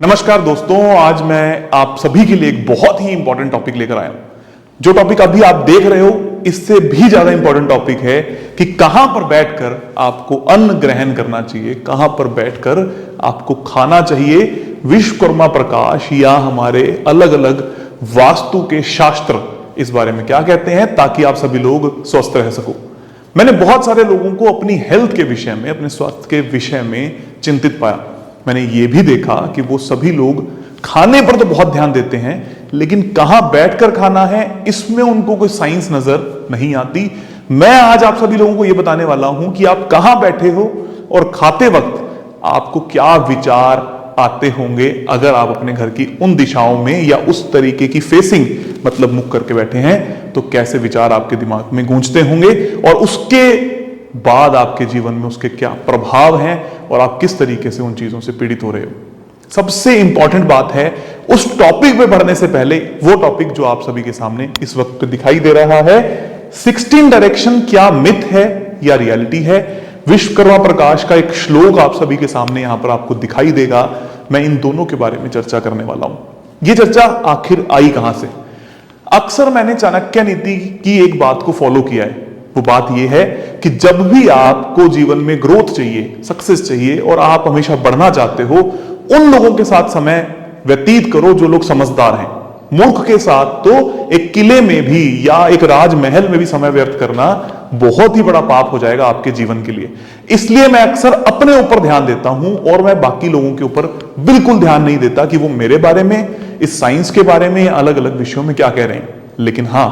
नमस्कार दोस्तों, आज मैं आप सभी के लिए एक बहुत ही इंपॉर्टेंट टॉपिक लेकर आया हूं। जो टॉपिक अभी आप देख रहे हो इससे भी ज्यादा इंपॉर्टेंट टॉपिक है कि कहां पर बैठकर आपको अन्न ग्रहण करना चाहिए, कहां पर बैठकर आपको खाना चाहिए। विश्वकर्मा प्रकाश या हमारे अलग अलग वास्तु के शास्त्र इस बारे में क्या कहते हैं ताकि आप सभी लोग स्वस्थ रह सको। मैंने बहुत सारे लोगों को अपनी हेल्थ के विषय में, अपने स्वास्थ्य के विषय में चिंतित पाया। मैंने ये भी देखा कि वो सभी लोग खाने पर तो बहुत ध्यान देते हैं, लेकिन कहां बैठकर खाना है इसमें उनको कोई साइंस नजर नहीं आती। मैं आज आप सभी लोगों को यह बताने वाला हूं कि आप कहां बैठे हो और खाते वक्त आपको क्या विचार आते होंगे अगर आप अपने घर की उन दिशाओं में या उस तरीके की फेसिंग, मतलब मुख करके बैठे हैं, तो कैसे विचार आपके दिमाग में गूंजते होंगे और उसके बाद आपके जीवन में उसके क्या प्रभाव हैं और आप किस तरीके से उन चीजों से पीड़ित हो रहे हो। सबसे इंपॉर्टेंट बात है, उस टॉपिक पे बढ़ने से पहले वो टॉपिक जो आप सभी के सामने इस वक्त पे दिखाई दे रहा है, 16 डायरेक्शन क्या मिथ है या रियलिटी है। विश्वकर्मा प्रकाश का एक श्लोक आप सभी के सामने यहां पर आपको दिखाई देगा। मैं इन दोनों के बारे में चर्चा करने वाला हूं। यह चर्चा आखिर आई कहां से? अक्सर मैंने चाणक्य नीति की एक बात को फॉलो किया है। वो बात यह है कि जब भी आपको जीवन में ग्रोथ चाहिए, सक्सेस चाहिए और आप हमेशा बढ़ना चाहते हो, उन लोगों के साथ समय व्यतीत करो जो लोग समझदार हैं। मूर्ख के साथ तो एक किले में भी या एक राजमहल में भी समय व्यर्थ करना बहुत ही बड़ा पाप हो जाएगा आपके जीवन के लिए। इसलिए मैं अक्सर अपने ऊपर ध्यान देता हूं और मैं बाकी लोगों के ऊपर बिल्कुल ध्यान नहीं देता कि वो मेरे बारे में, इस साइंस के बारे में या अलग अलग विषयों में क्या कह रहे हैं। लेकिन हां,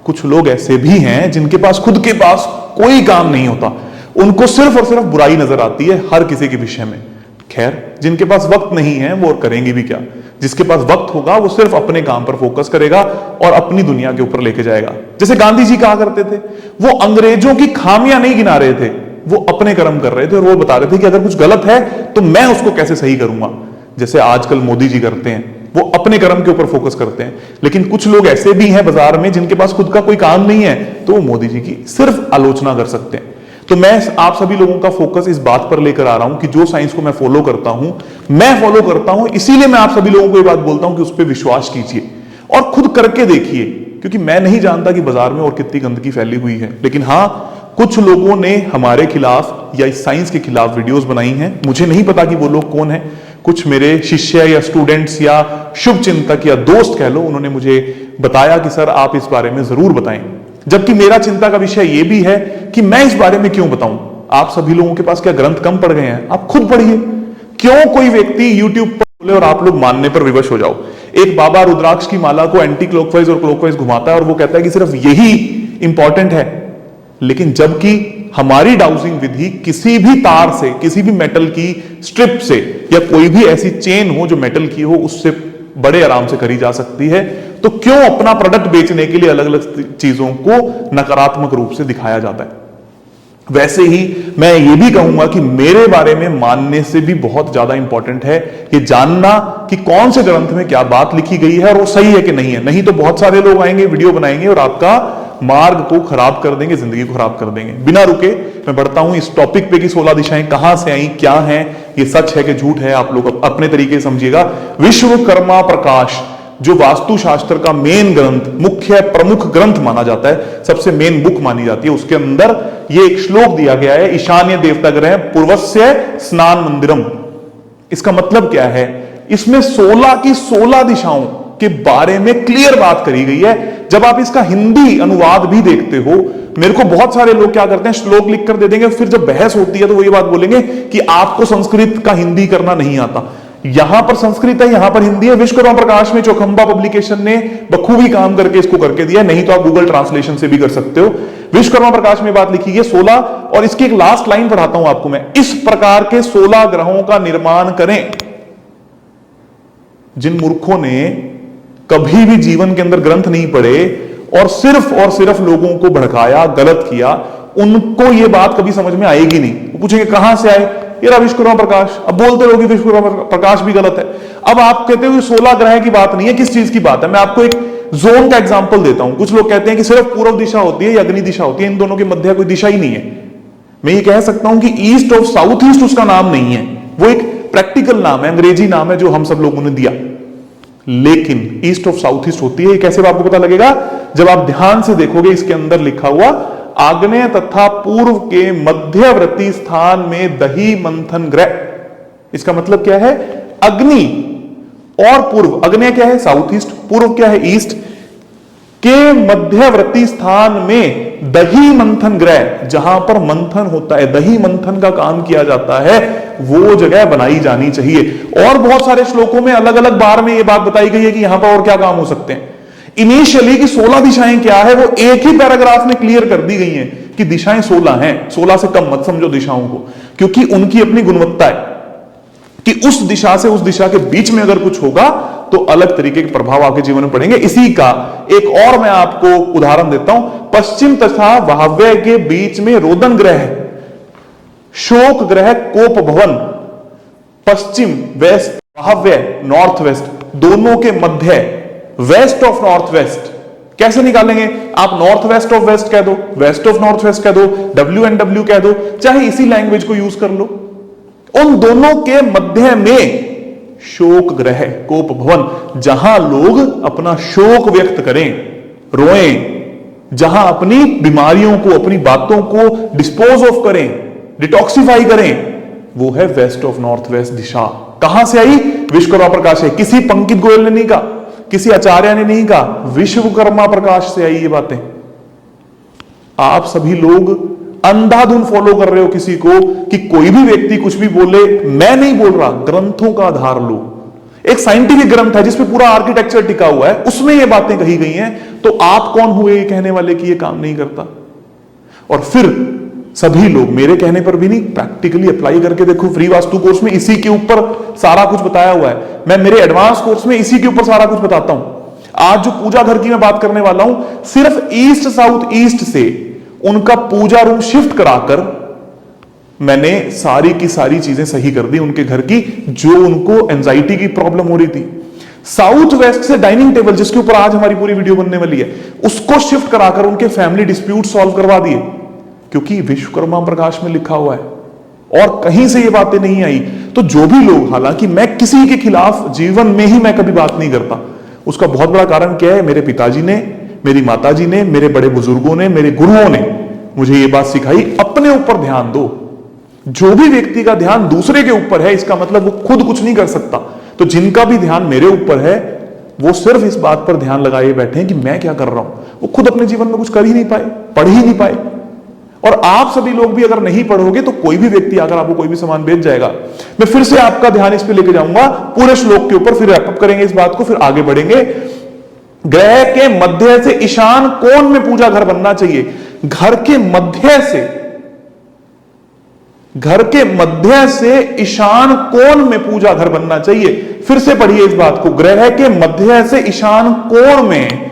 कुछ लोग ऐसे भी हैं जिनके पास खुद के पास कोई काम नहीं होता, उनको सिर्फ और सिर्फ बुराई नजर आती है हर किसी के विषय में। खैर, जिनके पास वक्त नहीं है वो करेंगे भी क्या। जिसके पास वक्त होगा वो सिर्फ अपने काम पर फोकस करेगा और अपनी दुनिया के ऊपर लेके जाएगा। जैसे गांधी जी कहा करते थे, वो अंग्रेजों की खामियां नहीं गिना रहे थे, वो अपने कर्म कर रहे थे और वो बता रहे थे कि अगर कुछ गलत है तो मैं उसको कैसे सही करूंगा। जैसे आजकल मोदी जी करते हैं, वो अपने कर्म के ऊपर फोकस करते हैं। लेकिन कुछ लोग ऐसे भी हैं बाजार में जिनके पास खुद का कोई काम नहीं है, तो वो मोदी जी की सिर्फ आलोचना कर सकते हैं। तो मैं आप सभी लोगों का फोकस इस बात पर लेकर आ रहा हूं कि जो साइंस को मैं फॉलो करता हूं, इसीलिए मैं आप सभी लोगों को ये बात बोलता हूं कि उस पर विश्वास कीजिए और खुद करके देखिए। क्योंकि मैं नहीं जानता कि बाजार में और कितनी गंदगी फैली हुई है, लेकिन हां, कुछ लोगों ने हमारे खिलाफ या इस साइंस के खिलाफ वीडियोस बनाई हैं। मुझे नहीं पता कि वो लोग कौन है। कुछ मेरे शिष्य या स्टूडेंट्स या शुभ चिंतक या दोस्त कह लो, उन्होंने मुझे बताया कि सर आप इस बारे में जरूर बताएं। जबकि मेरा चिंता का विषय यह भी है कि मैं इस बारे में क्यों बताऊं। आप सभी लोगों के पास क्या ग्रंथ कम पड़ गए हैं? आप खुद पढ़िए। क्यों कोई व्यक्ति यूट्यूब पर बोले और आप लोग मानने पर विवश हो जाओ। एक बाबा रुद्राक्ष की माला को एंटी क्लॉकवाइज और क्लॉकवाइज घुमाता है और वो कहता है कि सिर्फ यही इंपॉर्टेंट है। लेकिन जबकि हमारी डाउजिंग विधि किसी भी तार से, किसी भी मेटल की स्ट्रिप से या कोई भी ऐसी चेन हो जो मेटल की हो, उससे बड़े आराम से करी जा सकती है। तो क्यों अपना प्रोडक्ट बेचने के लिए अलग अलग चीजों को नकारात्मक रूप से दिखाया जाता है? वैसे ही मैं ये भी कहूंगा कि मेरे बारे में मानने से भी बहुत ज्यादा इंपॉर्टेंट है ये जानना कि कौन से ग्रंथ में क्या बात लिखी गई है और वो सही है कि नहीं है। नहीं तो बहुत सारे लोग आएंगे, वीडियो बनाएंगे और आपका मार्ग को खराब कर देंगे, जिंदगी को खराब कर देंगे। बिना रुके मैं बढ़ता हूं इस टॉपिक पे कि 16 दिशाएं कहां से आई, क्या है, ये सच है कि झूठ है, आप लोग अपने तरीके से समझिएगा। विश्वकर्मा प्रकाश जो वास्तुशास्त्र का मेन ग्रंथ, मुख्य प्रमुख ग्रंथ माना जाता है, सबसे मेन बुक मानी जाती है, उसके अंदर ये एक श्लोक दिया गया है, ईशान्य देवता ग्रह पूर्वस्य स्नान मंदिरम। इसका मतलब क्या है? इसमें 16 की 16 दिशाओं के बारे में क्लियर बात करी गई है। जब आप इसका हिंदी अनुवाद भी देखते हो, मेरे को बहुत सारे लोग क्या करते हैं, श्लोक लिख कर दे देंगे, फिर जब बहस होती है तो वो ये बात बोलेंगे कि आपको संस्कृत का हिंदी करना नहीं आता। यहां पर संस्कृत है, यहां पर हिंदी है। विश्वकर्मा प्रकाश में चौखंबा पब्लिकेशन ने बखूबी काम करके इसको करके दिया, नहीं तो आप गूगल ट्रांसलेशन से भी कर सकते हो। विश्वकर्मा प्रकाश में बात लिखी है 16, और इसकी एक लास्ट लाइन पढ़ाता हूं आपको मैं। इस प्रकार के 16 ग्रहों का निर्माण करें। जिन मूर्खों ने कभी भी जीवन के अंदर ग्रंथ नहीं पढ़े और सिर्फ लोगों को भड़काया, गलत किया, उनको यह बात कभी समझ में आएगी नहीं। वो पूछेंगे कहां से आए, ये विश्वकर्मा प्रकाश। अब बोलते रहोगे विश्वकर्मा प्रकाश भी गलत है। अब आप कहते हो 16 ग्रह की बात नहीं है, किस चीज की बात है? मैं आपको एक जोन का एग्जांपल देता हूं। कुछ लोग कहते हैं कि सिर्फ पूर्व दिशा होती है या अग्नि दिशा होती है, इन दोनों के मध्य कोई दिशा ही नहीं है। मैं ये कह सकता हूं कि ईस्ट और साउथ ईस्ट उसका नाम नहीं है, वो एक प्रैक्टिकल नाम है, अंग्रेजी नाम है जो हम सब लोगों ने दिया। लेकिन ईस्ट ऑफ साउथ ईस्ट होती है। कैसे आपको पता लगेगा? जब आप ध्यान से देखोगे, इसके अंदर लिखा हुआ आग्नेय तथा पूर्व के मध्यवर्ती स्थान में दही मंथन ग्रह। इसका मतलब क्या है? अग्नि और पूर्व, अग्नेय क्या है? साउथ ईस्ट, पूर्व क्या है? ईस्ट के मध्यवर्ती स्थान में दही मंथन ग्रह, जहां पर मंथन होता है, दही मंथन का काम किया जाता है, वो जगह बनाई जानी चाहिए। और बहुत सारे श्लोकों में अलग अलग बार में यह बात बताई गई है कि यहां पर और क्या काम हो सकते हैं। इनिशियली की 16 दिशाएं क्या है, वो एक ही पैराग्राफ में क्लियर कर दी गई हैं कि दिशाएं 16 हैं। 16 से कम मत समझो दिशाओं को, क्योंकि उनकी अपनी गुणवत्ता है कि उस दिशा से उस दिशा के बीच में अगर कुछ होगा तो अलग तरीके के प्रभाव आपके जीवन में पड़ेंगे। इसी का एक और मैं आपको उदाहरण देता हूं। पश्चिम तथा वायव्य के बीच में रोदन ग्रह, शोक ग्रह, कोप भवन, पश्चिम वेस्ट, वायव्य नॉर्थ वेस्ट, दोनों के मध्य, वेस्ट ऑफ नॉर्थ वेस्ट। कैसे निकालेंगे? आप नॉर्थ वेस्ट ऑफ वेस्ट कह दो, वेस्ट ऑफ नॉर्थ वेस्ट कह दो, WNW कह दो, चाहे इसी लैंग्वेज को यूज कर लो। उन दोनों के मध्य में शोक ग्रह, कोप भवन, जहां लोग अपना शोक व्यक्त करें, रोएं, जहां अपनी बीमारियों को, अपनी बातों को डिस्पोज ऑफ करें, डिटॉक्सिफाई करें, वो है वेस्ट ऑफ नॉर्थ वेस्ट दिशा। कहां से आई? विश्वकर्मा प्रकाश है। किसी पंकित गोयल ने नहीं कहा, किसी आचार्य ने नहीं कहा, विश्वकर्मा प्रकाश से आई ये बातें। आप सभी लोग अंधाधुन फॉलो कर रहे हो किसी को कि कोई भी व्यक्ति कुछ भी बोले। मैं नहीं बोल रहा, ग्रंथों का आधार लो। एक साइंटिफिक ग्रंथ है जिसपे पूरा आर्किटेक्चर टिका हुआ है, उसमें ये बातें कही गई हैं। तो आप कौन हुए ये कहने वाले कि ये काम नहीं करता? और फिर सभी लोग मेरे कहने पर भी नहीं, प्रैक्टिकली अप्लाई करके देखो। फ्री वास्तु कोर्स में इसी के ऊपर सारा कुछ बताया हुआ है। मैं मेरे एडवांस कोर्स में इसी के ऊपर सारा कुछ बताता हूं। आज जो पूजा घर की मैं बात करने वाला हूं, सिर्फ ईस्ट साउथ ईस्ट से उनका पूजा रूम शिफ्ट कराकर मैंने सारी की सारी चीजें सही कर दी उनके घर की, जो उनको एंजाइटी की प्रॉब्लम हो रही थी। साउथ वेस्ट से डाइनिंग टेबल, जिसके ऊपर आज हमारी पूरी वीडियो बनने वाली है, उसको शिफ्ट कराकर उनके फैमिली डिस्प्यूट सॉल्व करवा दिए, क्योंकि विश्वकर्मा प्रकाश में लिखा हुआ है और कहीं से ये बातें नहीं आई। तो जो भी लोग, हालांकि मैं किसी के खिलाफ जीवन में ही मैं कभी बात नहीं करता, उसका बहुत बड़ा कारण क्या है? मेरे पिताजी ने, मेरी माताजी ने, मेरे बड़े बुजुर्गों ने, मेरे गुरुओं ने मुझे ये बात सिखाई, अपने ऊपर ध्यान दो। जो भी व्यक्ति का ध्यान दूसरे के ऊपर है, इसका मतलब वो खुद कुछ नहीं कर सकता। तो जिनका भी ध्यान मेरे ऊपर है, वो सिर्फ इस बात पर ध्यान लगाए बैठे हैं कि मैं क्या कर रहा हूं। वो खुद अपने जीवन में कुछ कर ही नहीं पाए, पढ़ ही नहीं पाए। और आप सभी लोग भी अगर नहीं पढ़ोगे तो कोई भी व्यक्ति अगर आपको कोई भी सामान बेच जाएगा। मैं फिर से आपका ध्यान इस पे लेके जाऊंगा पूरे श्लोक के ऊपर, फिर रैपअप करेंगे इस बात को, फिर आगे बढ़ेंगे। ग्रह के मध्य से ईशान कोण में पूजा घर बनना चाहिए। घर के मध्य से, घर के मध्य से ईशान कोण में पूजा घर बनना चाहिए। फिर से पढ़िए इस बात को, ग्रह के मध्य से ईशान कोण में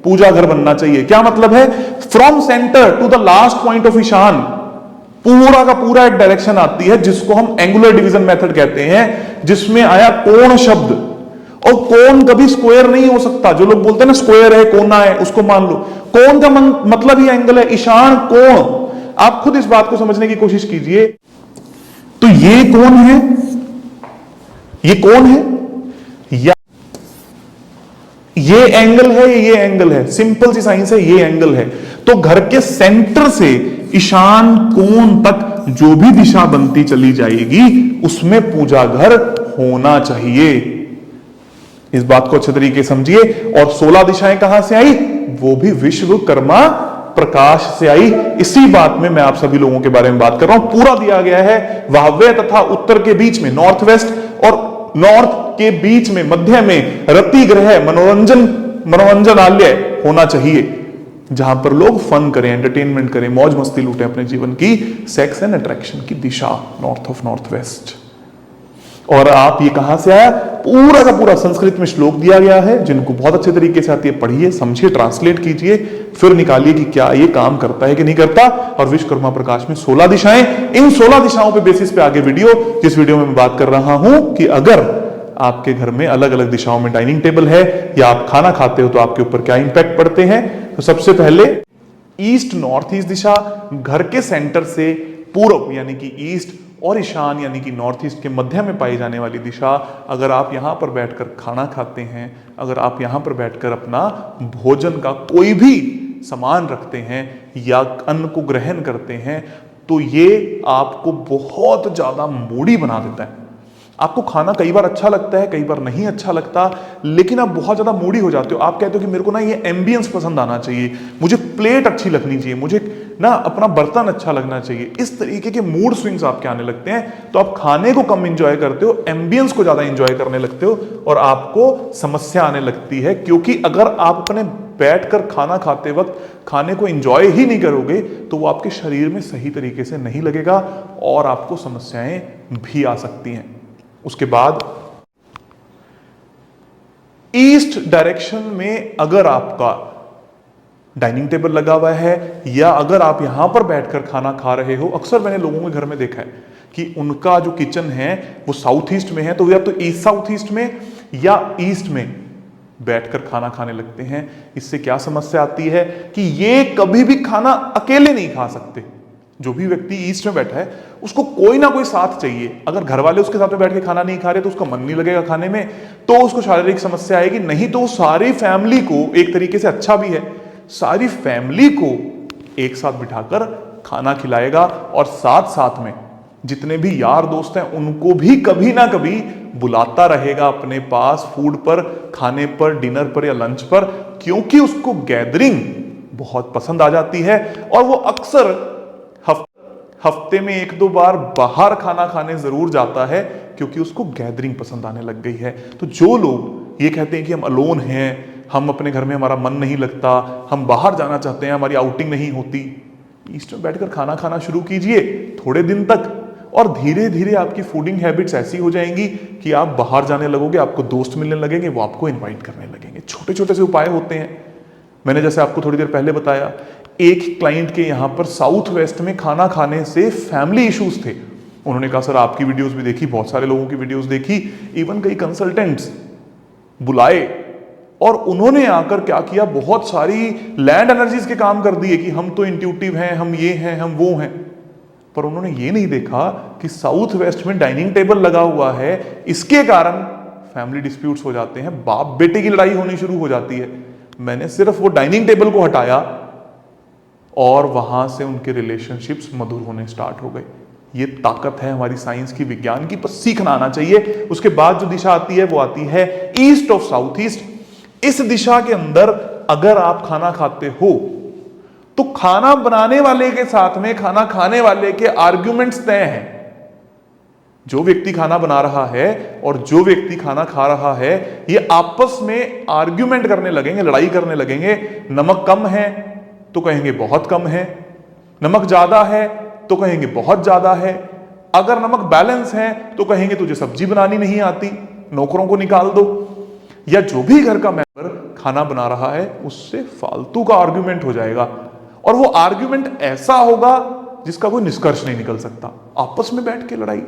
पूजा घर बनना चाहिए। क्या मतलब है? From centre to the last point of ईशान, पूरा का पूरा एक डायरेक्शन आती है जिसको हम एंगुलर डिवीजन मेथड कहते हैं, जिसमें आया कोण शब्द। और कोण कभी स्क्वायर नहीं हो सकता। जो लोग बोलते हैं ना स्क्वायर है, कोना है, उसको मान लो। कोण का मतलब ही एंगल है, ईशान कोण। आप खुद इस बात को समझने की कोशिश कीजिए। तो ये कौन है? ये कौन है? या ये एंगल है, ये एंगल है। सिंपल सी साइंस है, ये एंगल है। तो घर के सेंटर से ईशान कोण तक जो भी दिशा बनती चली जाएगी, उसमें पूजा घर होना चाहिए। इस बात को अच्छे तरीके समझिए। और 16 दिशाएं कहां से आई? वो भी विश्वकर्मा प्रकाश से आई। इसी बात में मैं आप सभी लोगों के बारे में बात कर रहा हूं। पूरा दिया गया है, वायव्य तथा उत्तर के बीच में, नॉर्थ वेस्ट और नॉर्थ के बीच में, मध्य में रति ग्रह, मनोरंजनालय होना चाहिए, जहां पर लोग फन करें, एंटरटेनमेंट करें, मौज मस्ती लूटें अपने जीवन की। सेक्स एंड अट्रैक्शन की दिशा, नॉर्थ ऑफ नॉर्थ वेस्ट। और आप ये कहां से आया? पूरा का पूरा संस्कृत में श्लोक दिया गया है, जिनको बहुत अच्छे तरीके से आती है, पढ़िए, समझिए, ट्रांसलेट कीजिए, फिर निकालिए कि क्या ये काम करता है कि नहीं करता। और विश्वकर्मा प्रकाश में 16 दिशाएं, इन 16 दिशाओं पे बेसिस पे आगे वीडियो, जिस वीडियो में मैं बात कर रहा हूं कि अगर आपके घर में अलग अलग दिशाओं में डाइनिंग टेबल है या आप खाना खाते हो तो आपके ऊपर क्या इंपैक्ट पड़ते हैं। तो सबसे पहले ईस्ट नॉर्थ ईस्ट दिशा, घर के सेंटर से पूर्व यानी कि ईस्ट और ईशान यानी कि नॉर्थ ईस्ट के मध्य में पाई जाने वाली दिशा, अगर आप यहाँ पर बैठकर खाना खाते हैं, अगर आप यहाँ पर बैठकर अपना भोजन का कोई भी सामान रखते हैं या अन्न को ग्रहण करते हैं, तो ये आपको बहुत ज्यादा मूडी बना देता है। आपको खाना कई बार अच्छा लगता है, कई बार नहीं अच्छा लगता, लेकिन आप बहुत ज्यादा मूडी हो जाते हो। आप कहते हो कि मेरे को ना ये एम्बियंस पसंद आना चाहिए, मुझे प्लेट अच्छी लगनी चाहिए, मुझे ना अपना बर्तन अच्छा लगना चाहिए। इस तरीके के मूड स्विंग्स आपके आने लगते हैं, तो आप खाने को कम एंजॉय करते हो, एम्बियंस को ज्यादा एंजॉय करने लगते हो और आपको समस्या आने लगती है। क्योंकि अगर आप अपने बैठकर खाना खाते वक्त खाने को एंजॉय ही नहीं करोगे तो वो आपके शरीर में सही तरीके से नहीं लगेगा और आपको समस्याएं भी आ सकती हैं। उसके बाद ईस्ट डायरेक्शन में अगर आपका डाइनिंग टेबल लगा हुआ है या अगर आप यहां पर बैठकर खाना खा रहे हो, अक्सर मैंने लोगों के घर में देखा है कि उनका जो किचन है वो साउथ ईस्ट में है, तो या तो ईस्ट साउथ ईस्ट में या ईस्ट में बैठकर खाना खाने लगते हैं। इससे क्या समस्या आती है कि ये कभी भी खाना अकेले नहीं खा सकते। जो भी व्यक्ति ईस्ट में बैठा है उसको कोई ना कोई साथ चाहिए। अगर घर वाले उसके साथ में बैठ के खाना नहीं खा रहे तो उसका मन नहीं लगेगा खाने में, तो उसको शारीरिक समस्या आएगी। नहीं तो सारी फैमिली को, एक तरीके से अच्छा भी है, सारी फैमिली को एक साथ बिठाकर खाना खिलाएगा और साथ साथ में जितने भी यार दोस्त हैं उनको भी कभी ना कभी बुलाता रहेगा अपने पास फूड पर, खाने पर, डिनर पर या लंच पर, क्योंकि उसको गैदरिंग बहुत पसंद आ जाती है और वो अक्सर हफ्ते में 1-2 बार बाहर खाना खाने जरूर जाता है क्योंकि उसको गैदरिंग पसंद आने लग गई है। तो जो लोग ये कहते हैं कि हम अलोन हैं, हम अपने घर में हमारा मन नहीं लगता, हम बाहर जाना चाहते हैं, हमारी आउटिंग नहीं होती, ईस्ट में बैठकर खाना खाना शुरू कीजिए थोड़े दिन तक और धीरे धीरे आपकी फूडिंग हैबिट्स ऐसी हो जाएंगी कि आप बाहर जाने लगोगे, आपको दोस्त मिलने लगेंगे, वो आपको इन्वाइट करने लगेंगे। छोटे छोटे से उपाय होते हैं। मैंने जैसे आपको थोड़ी देर पहले बताया, एक क्लाइंट के यहां पर साउथ वेस्ट में खाना खाने से फैमिली इश्यूज थे। उन्होंने कहा सर आपकी वीडियोस भी देखी, बहुत सारे लोगों की वीडियोस देखी, इवन कई कंसल्टेंट्स बुलाए और उन्होंने आकर क्या किया, बहुत सारी लैंड एनर्जीज के काम कर दिए कि हम तो इंट्यूटिव हैं, हम ये हैं, हम वो हैं। पर उन्होंने ये नहीं देखा कि साउथ वेस्ट में डाइनिंग टेबल लगा हुआ है, इसके कारण फैमिली डिस्प्यूट्स हो जाते हैं, बाप बेटे की लड़ाई होनी शुरू हो जाती है। मैंने सिर्फ वो डाइनिंग टेबल को हटाया और वहां से उनके रिलेशनशिप्स मधुर होने स्टार्ट हो गए। ये ताकत है हमारी साइंस की, विज्ञान की, बस सीखना आना चाहिए। उसके बाद जो दिशा आती है वो आती है ईस्ट ऑफ साउथ ईस्ट। इस दिशा के अंदर अगर आप खाना खाते हो तो खाना बनाने वाले के साथ में खाना खाने वाले के आर्ग्यूमेंट्स तय हैं। जो व्यक्ति खाना बना रहा है और जो व्यक्ति खाना खा रहा है, ये आपस में आर्ग्यूमेंट करने लगेंगे, लड़ाई करने लगेंगे। नमक कम है तो कहेंगे बहुत कम है, नमक ज्यादा है तो कहेंगे बहुत ज्यादा है, अगर नमक बैलेंस है तो कहेंगे तुझे सब्जी बनानी नहीं आती, नौकरों को निकाल दो। या जो भी घर का मेंबर खाना बना रहा है उससे फालतू का आर्ग्यूमेंट हो जाएगा और वो आर्ग्यूमेंट ऐसा होगा जिसका कोई निष्कर्ष नहीं निकल सकता। आपस में बैठ के लड़ाई।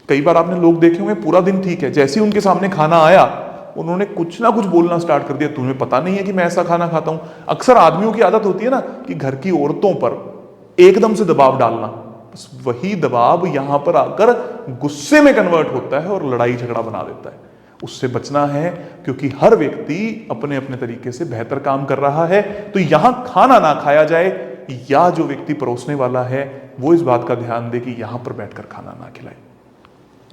कई बार आपने लोग देखे होंगे पूरा दिन ठीक है, जैसे ही उनके सामने खाना आया उन्होंने कुछ ना कुछ बोलना स्टार्ट कर दिया, तुम्हें पता नहीं है कि मैं ऐसा खाना खाता हूं। अक्सर आदमियों की आदत होती है ना कि घर की औरतों पर एकदम से दबाव डालना, बस वही दबाव यहां पर आकर गुस्से में कन्वर्ट होता है और लड़ाई झगड़ा बना देता है। उससे बचना है क्योंकि हर व्यक्ति अपने अपने तरीके से बेहतर काम कर रहा है। तो यहां खाना ना खाया जाए या जो व्यक्ति परोसने वाला है वो इस बात का ध्यान दे कि यहां पर बैठकर खाना ना खिलाए।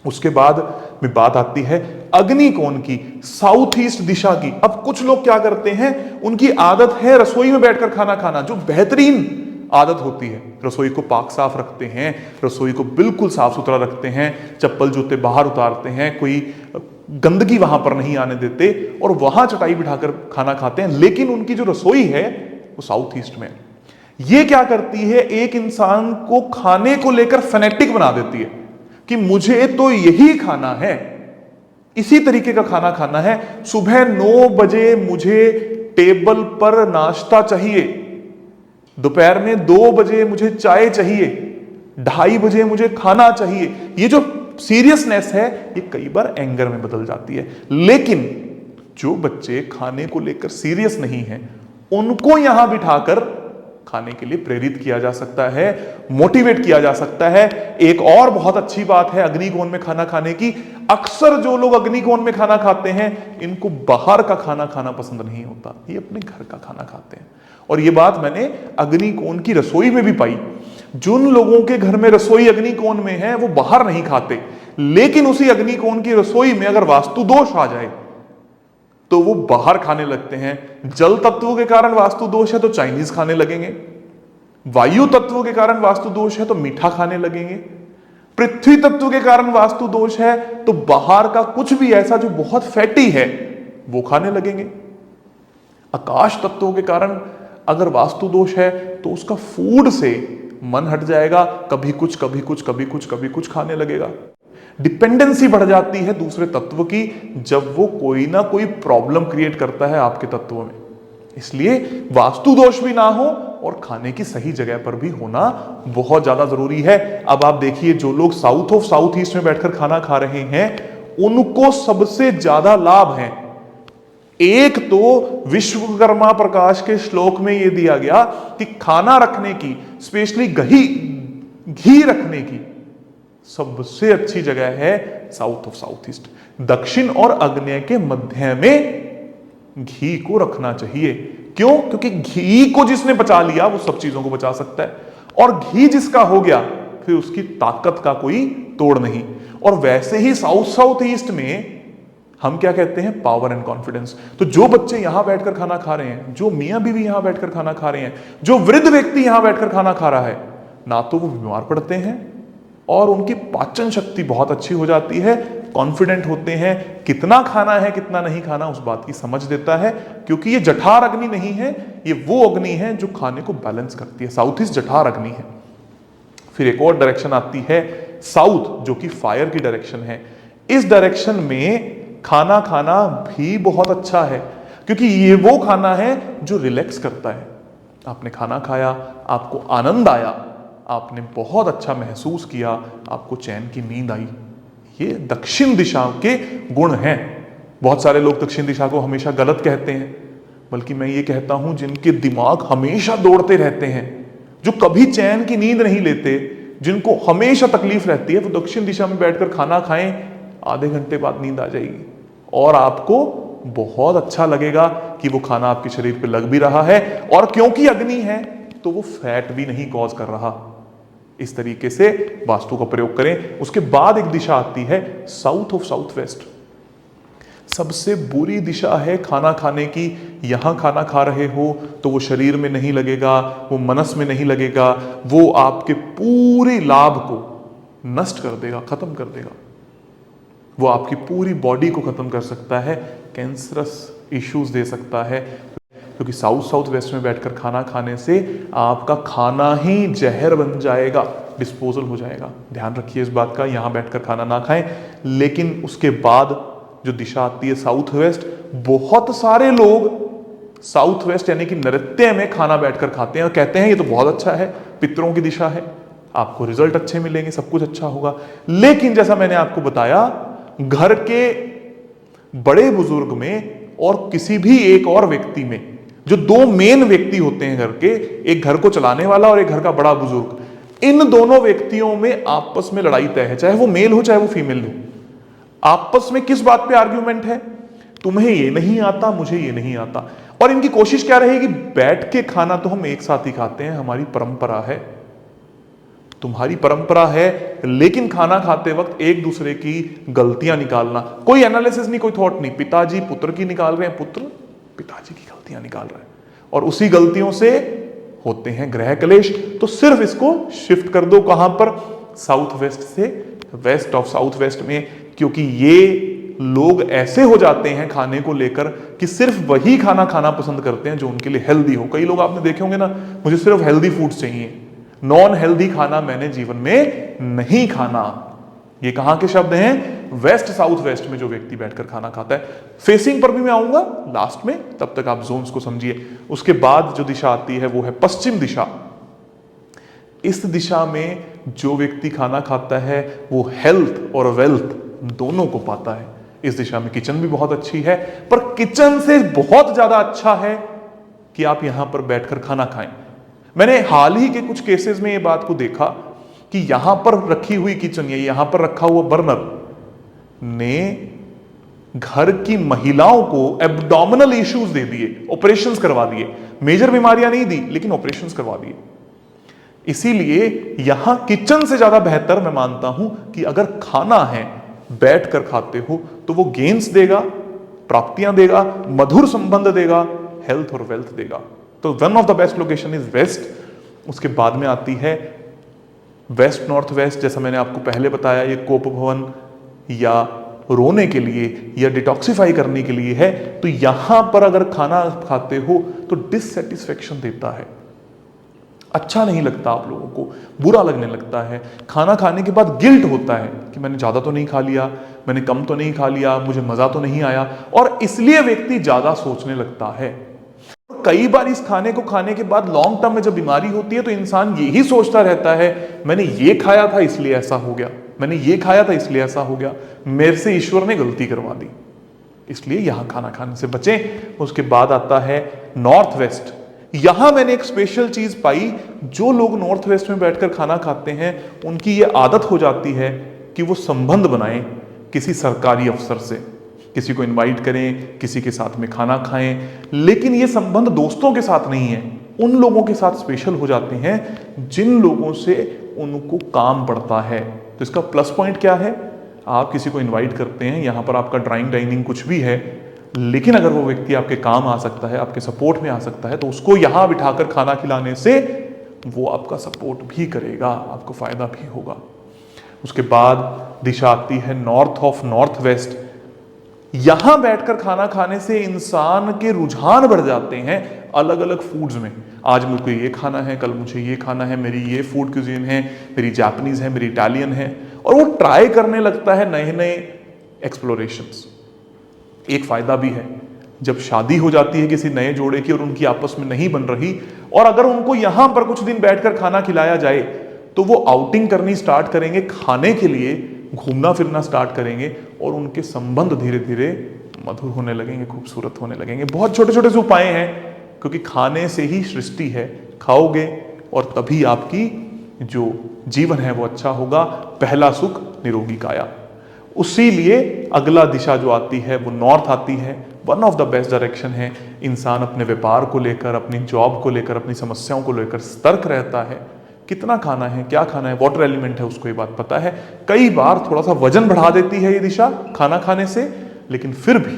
उसके बाद में बात आती है अग्निकोण की, साउथ ईस्ट दिशा की। अब कुछ लोग क्या करते हैं, उनकी आदत है रसोई में बैठकर खाना खाना, जो बेहतरीन आदत होती है। रसोई को पाक साफ रखते हैं, रसोई को बिल्कुल साफ सुथरा रखते हैं, चप्पल जूते बाहर उतारते हैं, कोई गंदगी वहां पर नहीं आने देते और वहां चटाई बिठाकर खाना खाते हैं। लेकिन उनकी जो रसोई है वो साउथ ईस्ट में। ये क्या करती है, एक इंसान को खाने को लेकर फैनेटिक बना देती है कि मुझे तो यही खाना है, इसी तरीके का खाना खाना है। सुबह 9 बजे मुझे टेबल पर नाश्ता चाहिए, दोपहर में 2 बजे मुझे चाय चाहिए, 2:30 बजे मुझे खाना चाहिए। ये जो सीरियसनेस है ये कई बार एंगर में बदल जाती है। लेकिन जो बच्चे खाने को लेकर सीरियस नहीं है उनको यहां बिठाकर खाने के लिए प्रेरित किया जा सकता है, मोटिवेट किया जा सकता है। एक और बहुत अच्छी बात है अग्निकोण में खाना खाने की, अक्सर जो लोग अग्निकोण में खाना खाते हैं इनको बाहर का खाना खाना पसंद नहीं होता, ये अपने घर का खाना खाते हैं। और ये बात मैंने अग्निकोण की रसोई में भी पाई। जिन लोगों के घर में रसोई अग्निकोण में है वो बाहर नहीं खाते, लेकिन उसी अग्निकोण की रसोई में अगर वास्तु दोष आ जाए तो वो बाहर खाने लगते हैं। जल तत्व के कारण वास्तु दोष है तो चाइनीज खाने लगेंगे, वायु तत्व के कारण वास्तु दोष है तो मीठा खाने लगेंगे, पृथ्वी तत्व के कारण वास्तु दोष है तो बाहर का कुछ भी ऐसा जो बहुत फैटी है वो खाने लगेंगे। आकाश तत्व के कारण अगर वास्तु दोष है तो उसका फूड से मन हट जाएगा, कभी कुछ कभी कुछ कभी कुछ कभी कुछ खाने लगेगा। डिपेंडेंसी बढ़ जाती है दूसरे तत्व की जब वो कोई ना कोई प्रॉब्लम क्रिएट करता है आपके तत्व में। इसलिए वास्तु दोष भी ना हो और खाने की सही जगह पर भी होना बहुत ज्यादा जरूरी है। अब आप देखिए जो लोग साउथ ऑफ साउथ ईस्ट में बैठकर खाना खा रहे हैं उनको सबसे ज्यादा लाभ है। एक तो विश्वकर्मा प्रकाश के श्लोक में यह दिया गया कि खाना रखने की, स्पेशली घी रखने की सबसे अच्छी जगह है साउथ ऑफ साउथ ईस्ट। दक्षिण और आग्नेय के मध्य में घी को रखना चाहिए। क्यों? क्योंकि घी को जिसने बचा लिया वो सब चीजों को बचा सकता है, और घी जिसका हो गया फिर उसकी ताकत का कोई तोड़ नहीं। और वैसे ही साउथ साउथ ईस्ट में हम क्या कहते हैं? Power and confidence. तो जो बच्चे यहां बैठकर खाना खा रहे हैं, जो मियां बीवी यहां बैठकर खाना खा रहे हैं, जो वृद्ध व्यक्ति यहां बैठकर खाना खा रहा है, ना तो वो बीमार पड़ते हैं और उनकी पाचन शक्ति बहुत अच्छी हो जाती है, कॉन्फिडेंट होते हैं। कितना खाना है कितना नहीं खाना उस बात की समझ देता है, क्योंकि ये जठार अग्नि नहीं है, ये वो अग्नि है जो खाने को बैलेंस करती है। साउथ ईस्ट जठार अग्नि है। फिर एक और डायरेक्शन आती है साउथ, जो कि फायर की डायरेक्शन है। इस डायरेक्शन में खाना खाना भी बहुत अच्छा है, क्योंकि ये वो खाना है जो रिलैक्स करता है। आपने खाना खाया, आपको आनंद आया, आपने बहुत अच्छा महसूस किया, आपको चैन की नींद आई। ये दक्षिण दिशा के गुण हैं। बहुत सारे लोग दक्षिण दिशा को हमेशा गलत कहते हैं, बल्कि मैं ये कहता हूं जिनके दिमाग हमेशा दौड़ते रहते हैं, जो कभी चैन की नींद नहीं लेते, जिनको हमेशा तकलीफ रहती है, वो दक्षिण दिशा में बैठकर खाना खाएं, आधे घंटे बाद नींद आ जाएगी और आपको बहुत अच्छा लगेगा कि वो खाना आपके शरीर पे लग भी रहा है, और क्योंकि अग्नि है तो वो फैट भी नहीं कॉज कर रहा। इस तरीके से वास्तु का प्रयोग करें। उसके बाद एक दिशा आती है साउथ ऑफ साउथ वेस्ट। सबसे बुरी दिशा है खाना खाने की। यहां खाना खा रहे हो तो वो शरीर में नहीं लगेगा, वो मनस में नहीं लगेगा, वो आपके पूरे लाभ को नष्ट कर देगा, खत्म कर देगा। वो आपकी पूरी बॉडी को खत्म कर सकता है, कैंसरस इश्यूज दे सकता है, क्योंकि साउथ साउथ वेस्ट में बैठकर खाना खाने से आपका खाना ही जहर बन जाएगा, डिस्पोजल हो जाएगा। ध्यान रखिए इस बात का, यहां बैठकर खाना ना खाएं। लेकिन उसके बाद जो दिशा आती है साउथ वेस्ट, बहुत सारे लोग साउथ वेस्ट यानी कि नृत्य में खाना बैठकर खाते हैं और कहते हैं ये तो बहुत अच्छा है, पितरों की दिशा है, आपको रिजल्ट अच्छे मिलेंगे, सब कुछ अच्छा होगा। लेकिन जैसा मैंने आपको बताया, घर के बड़े बुजुर्ग में और किसी भी एक और व्यक्ति में, जो दो मेन व्यक्ति होते हैं घर के, एक घर को चलाने वाला और एक घर का बड़ा बुजुर्ग, इन दोनों व्यक्तियों में आपस में लड़ाई तय है, चाहे वो मेल हो चाहे वो फीमेल हो। आपस में किस बात पे आर्ग्यूमेंट है? तुम्हें ये नहीं आता, मुझे ये नहीं आता। और इनकी कोशिश क्या रहेगी? बैठ के खाना तो हम एक साथ ही खाते हैं, हमारी परंपरा है, तुम्हारी परंपरा है, लेकिन खाना खाते वक्त एक दूसरे की गलतियां निकालना, कोई एनालिसिस नहीं, कोई थॉट नहीं। पिताजी पुत्र की निकाल रहे हैं, पुत्र पिताजी की गलतियां निकाल रहे हैं, और उसी गलतियों से होते हैं ग्रह क्लेश। तो सिर्फ इसको शिफ्ट कर दो, कहां पर? साउथ वेस्ट से वेस्ट ऑफ साउथ वेस्ट में, क्योंकि ये लोग ऐसे हो जाते हैं खाने को लेकर कि सिर्फ वही खाना खाना पसंद करते हैं जो उनके लिए हेल्दी हो। कई लोग आपने देखे होंगे ना, मुझे सिर्फ हेल्दी फूड्स चाहिए, नॉन हेल्दी खाना मैंने जीवन में नहीं खाना। ये कहां के शब्द हैं? वेस्ट साउथ वेस्ट में जो व्यक्ति बैठकर खाना खाता है। फेसिंग पर भी मैं आऊंगा लास्ट में, तब तक आप जोन्स को समझिए। उसके बाद जो दिशा आती है वो है पश्चिम दिशा। इस दिशा में जो व्यक्ति खाना खाता है वो हेल्थ और वेल्थ दोनों को पाता है। इस दिशा में किचन भी बहुत अच्छी है, पर किचन से बहुत ज्यादा अच्छा है कि आप यहां पर बैठकर खाना खाएं। मैंने हाल ही के कुछ केसेस में ये बात को देखा कि यहां पर रखी हुई किचन या यहां पर रखा हुआ बर्नर ने घर की महिलाओं को एब्डोमिनल इश्यूज दे दिए, ऑपरेशंस करवा दिए। मेजर बीमारियां नहीं दी, लेकिन ऑपरेशंस करवा दिए। इसीलिए यहां किचन से ज्यादा बेहतर मैं मानता हूं कि अगर खाना है, बैठ कर खाते हो, तो वो गेन्स देगा, प्राप्तियां देगा, मधुर संबंध देगा, हेल्थ और वेल्थ देगा। तो one of the best location is west. उसके बाद में आती है वेस्ट नॉर्थ वेस्ट। जैसा मैंने आपको पहले बताया, ये कोप भवन या रोने के लिए या डिटॉक्सिफाई करने के लिए है। तो यहां पर अगर खाना खाते हो तो डिससेटिस्फेक्शन देता है, अच्छा नहीं लगता, आप लोगों को बुरा लगने लगता है। खाना खाने के बाद गिल्ट होता है कि मैंने ज्यादा तो नहीं खा लिया, मैंने कम तो नहीं खा लिया, मुझे मजा तो नहीं आया, और इसलिए व्यक्ति ज्यादा सोचने लगता है। कई बार इस खाने को खाने के बाद लॉन्ग टर्म में जब बीमारी होती है तो इंसान यही सोचता रहता है, मैंने ये खाया था इसलिए ऐसा हो गया, मैंने ये खाया था इसलिए ऐसा हो गया, मेरे से ईश्वर ने गलती करवा दी। इसलिए यहां खाना खाने से बचें। उसके बाद आता है नॉर्थ वेस्ट। यहां मैंने एक स्पेशल चीज पाई, जो लोग नॉर्थ वेस्ट में बैठकर खाना खाते हैं उनकी ये आदत हो जाती है कि वो संबंध बनाएं किसी सरकारी अफसर से, किसी को इनवाइट करें, किसी के साथ में खाना खाएं। लेकिन ये संबंध दोस्तों के साथ नहीं है, उन लोगों के साथ स्पेशल हो जाते हैं जिन लोगों से उनको काम पड़ता है। तो इसका प्लस पॉइंट क्या है? आप किसी को इनवाइट करते हैं, यहां पर आपका ड्राइंग डाइनिंग कुछ भी है, लेकिन अगर वो व्यक्ति आपके काम आ सकता है, आपके सपोर्ट में आ सकता है, तो उसको यहां बिठाकर खाना खिलाने से वो आपका सपोर्ट भी करेगा, आपको फायदा भी होगा। उसके बाद दिशा आती है नॉर्थ ऑफ नॉर्थ वेस्ट। यहां बैठकर खाना खाने से इंसान के रुझान बढ़ जाते हैं अलग अलग फूड्स में। आज मेरे को ये खाना है, कल मुझे ये खाना है, मेरी ये फूड क्यूजीन है, मेरी जापानीज है, मेरी इटालियन है, और वो ट्राई करने लगता है नए नए एक्सप्लोरेशंस। एक फायदा भी है, जब शादी हो जाती है किसी नए जोड़े की और उनकी आपस में नहीं बन रही, और अगर उनको यहां पर कुछ दिन बैठकर खाना खिलाया जाए तो वो आउटिंग करनी स्टार्ट करेंगे, खाने के लिए घूमना फिरना स्टार्ट करेंगे, और उनके संबंध धीरे धीरे मधुर होने लगेंगे, खूबसूरत होने लगेंगे। बहुत छोटे छोटे से उपाय हैं, क्योंकि खाने से ही सृष्टि है। खाओगे और तभी आपकी जो जीवन है वो अच्छा होगा। पहला सुख निरोगी काया। उसी लिए अगला दिशा जो आती है वो नॉर्थ आती है। One of the best direction है। इंसान अपने व्यापार को लेकर, अपनी जॉब को लेकर, अपनी समस्याओं को लेकर सतर्क रहता है। कितना खाना है, क्या खाना है, वाटर एलिमेंट है, उसको ये बात पता है। कई बार थोड़ा सा वजन बढ़ा देती है ये दिशा खाना खाने से, लेकिन फिर भी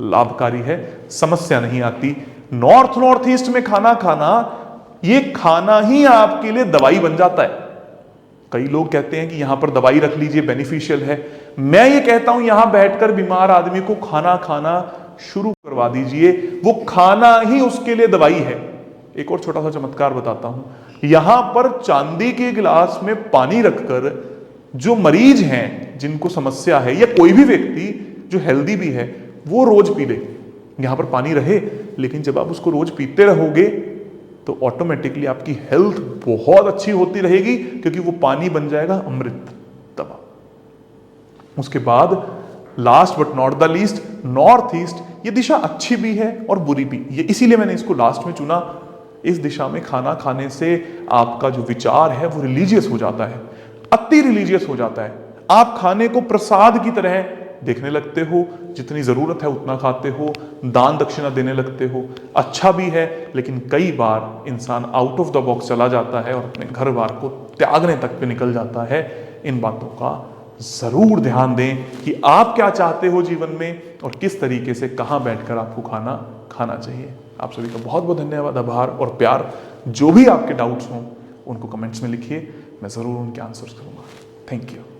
लाभकारी है, समस्या नहीं आती। नॉर्थ ईस्ट में खाना खाना, ये खाना ही आपके लिए दवाई बन जाता है। कई लोग कहते हैं कि यहां पर दवाई रख लीजिए, बेनिफिशियल है। मैं ये कहता हूं यहां बैठकर बीमार आदमी को खाना खाना शुरू करवा दीजिए, वो खाना ही उसके लिए दवाई है। एक और छोटा सा चमत्कार बताता हूं। यहां पर चांदी के गिलास में पानी रखकर जो मरीज हैं, जिनको समस्या है, या कोई भी व्यक्ति जो हेल्दी भी है, वो रोज पी ले। यहां पर पानी रहे, लेकिन जब आप उसको रोज पीते रहोगे तो ऑटोमेटिकली आपकी हेल्थ बहुत अच्छी होती रहेगी, क्योंकि वो पानी बन जाएगा अमृत दवा। उसके बाद last but not the least, north east. ये दिशा अच्छी भी है और बुरी भी, ये इसीलिए मैंने इसको लास्ट में चुना। इस दिशा में खाना खाने से आपका जो विचार है वो रिलीजियस हो जाता है, अति रिलीजियस हो जाता है। आप खाने को प्रसाद की तरह देखने लगते हो, जितनी जरूरत है उतना खाते हो, दान दक्षिणा देने लगते हो। अच्छा भी है, लेकिन कई बार इंसान आउट ऑफ द बॉक्स चला जाता है और अपने घर बार को त्यागने तक पे निकल जाता है। इन बातों का जरूर ध्यान दें कि आप क्या चाहते हो जीवन में, और किस तरीके से कहां बैठकर आपको खाना खाना चाहिए। आप सभी का बहुत बहुत धन्यवाद, आभार और प्यार। जो भी आपके डाउट्स हों उनको कमेंट्स में लिखिए, मैं जरूर उनके आंसर्स करूंगा। Thank you.